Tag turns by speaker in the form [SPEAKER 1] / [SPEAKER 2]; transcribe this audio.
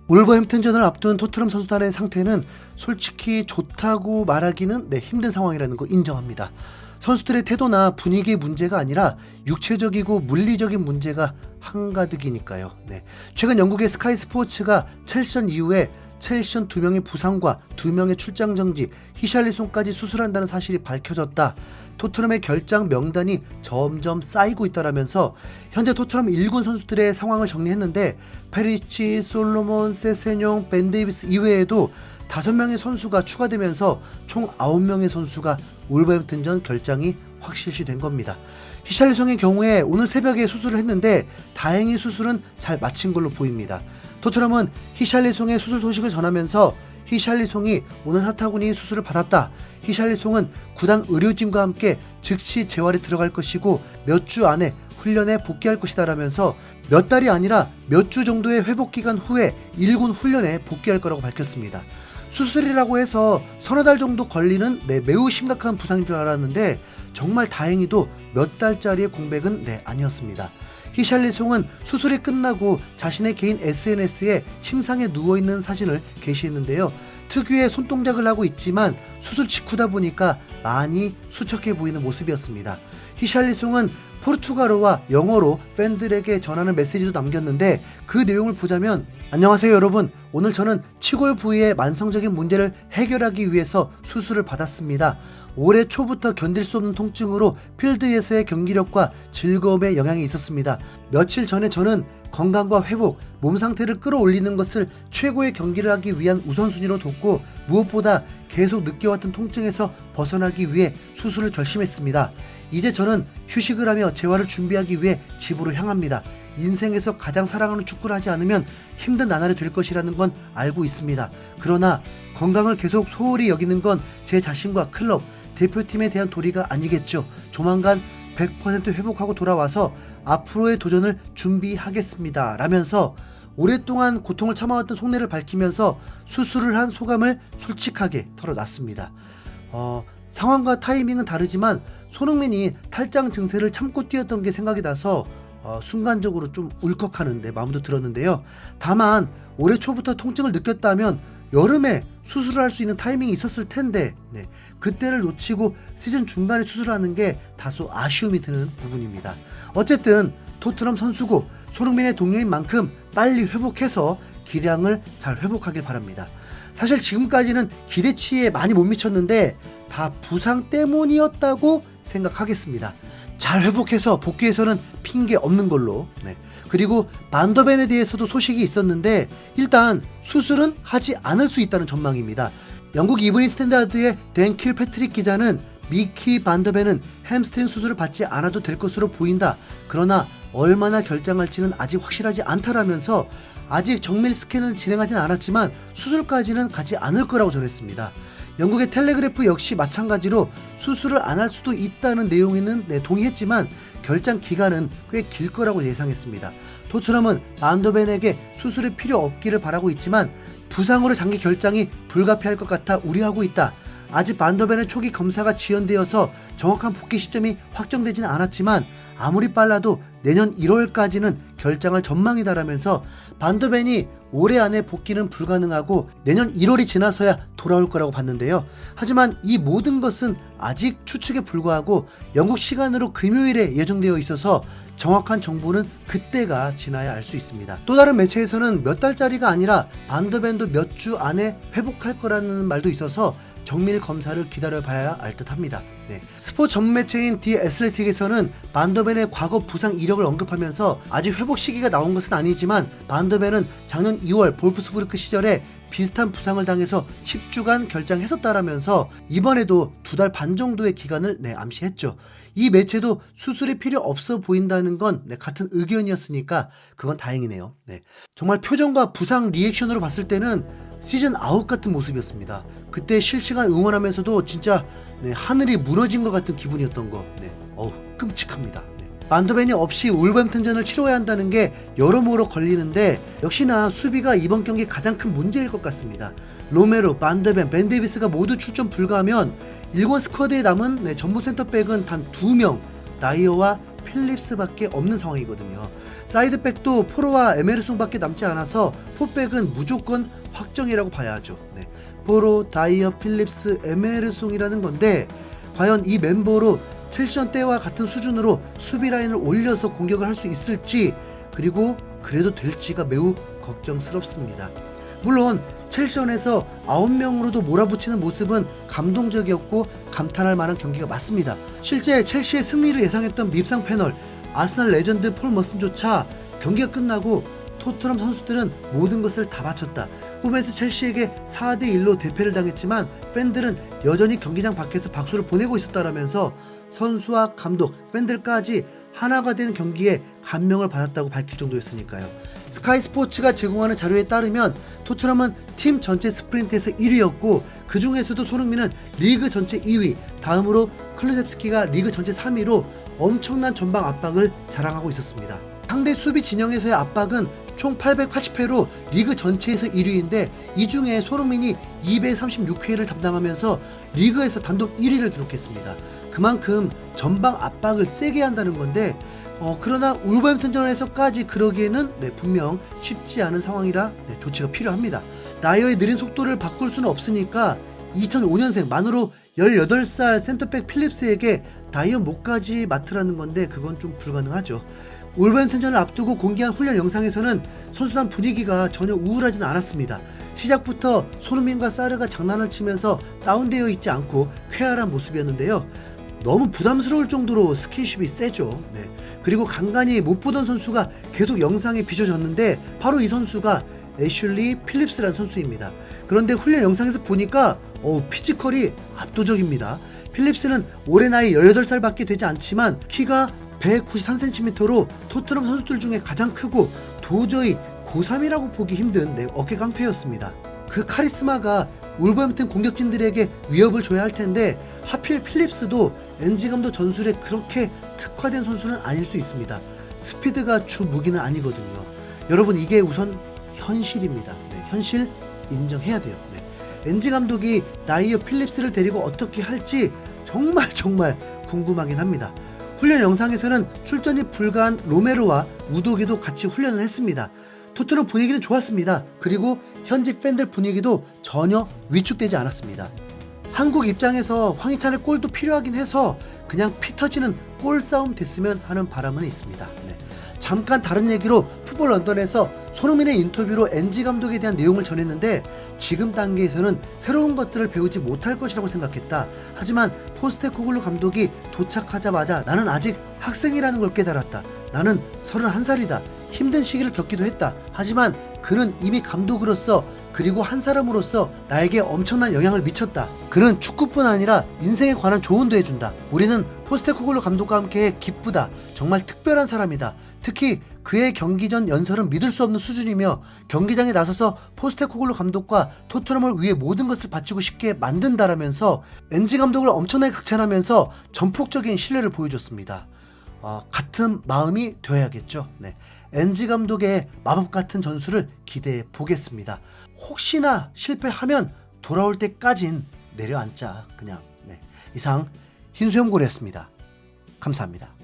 [SPEAKER 1] 울버햄튼전을 앞둔 토트넘 선수단의 상태는 솔직히 좋다고 말하기는 힘든 상황이라는 거 인정합니다. 선수들의 태도나 분위기의 문제가 아니라 육체적이고 물리적인 문제가 한가득이니까요. 최근 영국의 스카이 스포츠가 첼시전 이후에 첼시전 2명의 부상과 2명의 출장 정지, 히샬리송까지 수술한다는 사실이 밝혀졌다. 토트넘의 결장 명단이 점점 쌓이고 있다라면서 현재 토트넘 1군 선수들의 상황을 정리했는데 페리치, 솔로몬, 세세뇽, 벤 데이비스 이외에도 5명의 선수가 추가되면서 총 9명의 선수가 울버햄튼전 결장이 확실시된 겁니다. 히샬리송의 경우에 오늘 새벽에 수술을 했는데 다행히 수술은 잘 마친 걸로 보입니다. 토트넘은 히샬리송의 수술 소식을 전하면서 히샬리송이 오늘 사타구니 수술을 받았다. 히샬리송은 구단 의료진과 함께 즉시 재활에 들어갈 것이고 몇 주 안에 훈련에 복귀할 것이다 라면서 몇 달이 아니라 몇 주 정도의 회복 기간 후에 1군 훈련에 복귀할 거라고 밝혔습니다. 수술이라고 해서 서너 달 정도 걸리는 매우 심각한 부상인 줄 알았는데 정말 다행히도 몇 달짜리의 공백은 아니었습니다. 히샬리송은 수술이 끝나고 자신의 개인 SNS에 침상에 누워있는 사진을 게시했는데요. 특유의 손동작을 하고 있지만 수술 직후다 보니까 많이 수척해 보이는 모습이었습니다. 히샬리송은 포르투갈어와 영어로 팬들에게 전하는 메시지도 남겼는데 그 내용을 보자면 안녕하세요 여러분, 오늘 저는 치골 부위의 만성적인 문제를 해결하기 위해서 수술을 받았습니다. 올해 초부터 견딜 수 없는 통증으로 필드에서의 경기력과 즐거움에 영향이 있었습니다. 며칠 전에 저는 건강과 회복, 몸 상태를 끌어올리는 것을 최고의 경기를 하기 위한 우선순위로 뒀고 무엇보다 계속 느껴왔던 통증에서 벗어나기 위해 수술을 결심했습니다. 이제 저는 휴식을 하며 재활을 준비하기 위해 집으로 향합니다. 인생에서 가장 사랑하는 축구를 하지 않으면 힘든 나날이 될 것이라는 건 알고 있습니다. 그러나 건강을 계속 소홀히 여기는 건 제 자신과 클럽, 대표팀에 대한 도리가 아니겠죠. 조만간 100% 회복하고 돌아와서 앞으로의 도전을 준비하겠습니다. 라면서 오랫동안 고통을 참아왔던 속내를 밝히면서 수술을 한 소감을 솔직하게 털어놨습니다. 상황과 타이밍은 다르지만 손흥민이 탈장 증세를 참고 뛰었던 게 생각이 나서 순간적으로 좀 울컥하는데 마음도 들었는데요. 다만 올해 초부터 통증을 느꼈다면 여름에 수술을 할 수 있는 타이밍이 있었을 텐데 그때를 놓치고 시즌 중간에 수술하는 게 다소 아쉬움이 드는 부분입니다. 어쨌든 토트넘 선수고 손흥민의 동료인 만큼 빨리 회복해서 기량을 잘 회복하길 바랍니다. 사실 지금까지는 기대치에 많이 못 미쳤는데 다 부상 때문이었다고 생각하겠습니다. 잘 회복해서 복귀해서는 핑계 없는 걸로. 그리고 반더벤에 대해서도 소식이 있었는데 일단 수술은 하지 않을 수 있다는 전망입니다. 영국 이브닝 스탠다드의 댄 킬패트릭 기자는 미키 반더벤은 햄스트링 수술을 받지 않아도 될 것으로 보인다. 그러나 얼마나 결장할지는 아직 확실하지 않다라면서 아직 정밀 스캔을 진행하진 않았지만 수술까지는 가지 않을 거라고 전했습니다. 영국의 텔레그래프 역시 마찬가지로 수술을 안 할 수도 있다는 내용에는 동의했지만 결장 기간은 꽤 길 거라고 예상했습니다. 토트넘은 반더벤에게 수술이 필요 없기를 바라고 있지만 부상으로 장기 결장이 불가피할 것 같아 우려하고 있다. 아직 반더벤의 초기 검사가 지연되어서 정확한 복귀 시점이 확정되지는 않았지만 아무리 빨라도 내년 1월까지는 결장할 전망이다라면서 반더벤이 올해 안에 복귀는 불가능하고 내년 1월이 지나서야 돌아올 거라고 봤는데요. 하지만 이 모든 것은 아직 추측에 불과하고 영국 시간으로 금요일에 예정되어 있어서 정확한 정보는 그때가 지나야 알 수 있습니다. 또 다른 매체에서는 몇 달짜리가 아니라 반더벤도 몇 주 안에 회복할 거라는 말도 있어서 정밀 검사를 기다려봐야 알 듯합니다. 스포츠 전문 매체인 디 애슬레틱에서는 반더벤의 과거 부상 이력을 언급하면서 아직 회복 시기가 나온 것은 아니지만 반더벤은 작년 2월 볼프스부르크 시절에 비슷한 부상을 당해서 10주간 결장했었다라면서 이번에도 2달 반 정도의 기간을 암시했죠. 이 매체도 수술이 필요 없어 보인다는 건 같은 의견이었으니까 그건 다행이네요. 정말 표정과 부상 리액션으로 봤을 때는 시즌 아웃 같은 모습이었습니다. 그때 실시간 응원하면서도 진짜 하늘이 무너진 것 같은 기분이었던 거 끔찍합니다. 반더벤이 없이 울버햄튼전을 치러야 한다는 게 여러모로 걸리는데 역시나 수비가 이번 경기 가장 큰 문제일 것 같습니다. 로메로, 반더벤, 벤 데이비스가 모두 출전 불가하면 일본 스쿼드에 남은 전부 센터백은 단 2명, 나이어와 필립스밖에 없는 상황이거든요. 사이드백도 포로와 에메르송밖에 남지 않아서 포백은 무조건 확정이라고 봐야죠. 네. 포로, 다이어, 필립스, 에메르송이라는 건데 과연 이 멤버로 첼시전 때와 같은 수준으로 수비 라인을 올려서 공격을 할 수 있을지, 그리고 그래도 될지가 매우 걱정스럽습니다. 물론 첼시전에서 9명으로도 몰아붙이는 모습은 감동적이었고 감탄할 만한 경기가 맞습니다. 실제 첼시의 승리를 예상했던 밉상 패널 아스날 레전드 폴 머슨조차 경기가 끝나고 토트넘 선수들은 모든 것을 다 바쳤다, 홈에서 첼시에게 4대1로 대패를 당했지만 팬들은 여전히 경기장 밖에서 박수를 보내고 있었다라면서 선수와 감독, 팬들까지 하나가 된 경기에 감명을 받았다고 밝힐 정도였으니까요. 스카이 스포츠가 제공하는 자료에 따르면 토트넘은 팀 전체 스프린트에서 1위였고 그 중에서도 손흥민은 리그 전체 2위, 다음으로 클루셉스키가 리그 전체 3위로 엄청난 전방 압박을 자랑하고 있었습니다. 상대 수비 진영에서의 압박은 총 880회로 리그 전체에서 1위인데 이 중에 손흥민이 236회를 담당하면서 리그에서 단독 1위를 기록했습니다. 그만큼 전방 압박을 세게 한다는 건데 그러나 울버햄튼전에서까지 그러기에는 분명 쉽지 않은 상황이라 조치가 필요합니다. 나이어의 느린 속도를 바꿀 수는 없으니까 2005년생 만으로 18살 센터백 필립스에게 다이어 목까지 맡으라는 건데 그건 좀 불가능하죠. 울버햄튼전을 앞두고 공개한 훈련 영상에서는 선수단 분위기가 전혀 우울하진 않았습니다. 시작부터 손흥민과 사르가 장난을 치면서 다운되어 있지 않고 쾌활한 모습이었는데요. 너무 부담스러울 정도로 스킨십이 세죠. 그리고 간간히 못 보던 선수가 계속 영상에 비춰졌는데 바로 이 선수가 애슐리 필립스라는 선수입니다. 그런데 훈련 영상에서 보니까 피지컬이 압도적입니다. 필립스는 올해 나이 18살밖에 되지 않지만 키가 193cm로 토트넘 선수들 중에 가장 크고 도저히 고3이라고 보기 힘든 어깨 깡패였습니다. 그 카리스마가 울버햄튼 공격진들에게 위협을 줘야 할 텐데 하필 필립스도 엔지 감독 전술에 그렇게 특화된 선수는 아닐 수 있습니다. 스피드가 주 무기는 아니거든요. 여러분, 이게 우선 현실입니다. 현실 인정해야 돼요. 엔지 감독이 나이어 필립스를 데리고 어떻게 할지 정말 궁금하긴 합니다. 훈련 영상에서는 출전이 불가한 로메로와 우도기도 같이 훈련을 했습니다. 토트넘 분위기는 좋았습니다. 그리고 현지 팬들 분위기도 전혀 위축되지 않았습니다. 한국 입장에서 황희찬의 골도 필요하긴 해서 그냥 피 터지는 골 싸움 됐으면 하는 바람은 있습니다. 잠깐 다른 얘기로 풋볼 런던에서 손흥민의 인터뷰로 엔지 감독에 대한 내용을 전했는데 지금 단계에서는 새로운 것들을 배우지 못할 것이라고 생각했다. 하지만 포스테코글루 감독이 도착하자마자 나는 아직 학생이라는 걸 깨달았다. 나는 31살이다. 힘든 시기를 겪기도 했다. 하지만 그는 이미 감독으로서 그리고 한 사람으로서 나에게 엄청난 영향을 미쳤다. 그는 축구뿐 아니라 인생에 관한 조언도 해준다. 우리는 포스테코글루 감독과 함께 기쁘다. 정말 특별한 사람이다. 특히 그의 경기 전 연설은 믿을 수 없는 수준이며 경기장에 나서서 포스테코글루 감독과 토트넘을 위해 모든 것을 바치고 싶게 만든다라면서 엔지 감독을 엄청나게 극찬하면서 전폭적인 신뢰를 보여줬습니다. 같은 마음이 되어야겠죠. 엔지 감독의 마법 같은 전술을 기대해 보겠습니다. 혹시나 실패하면 돌아올 때까진 내려앉자 그냥. 이상 흰수염고래였습니다. 감사합니다.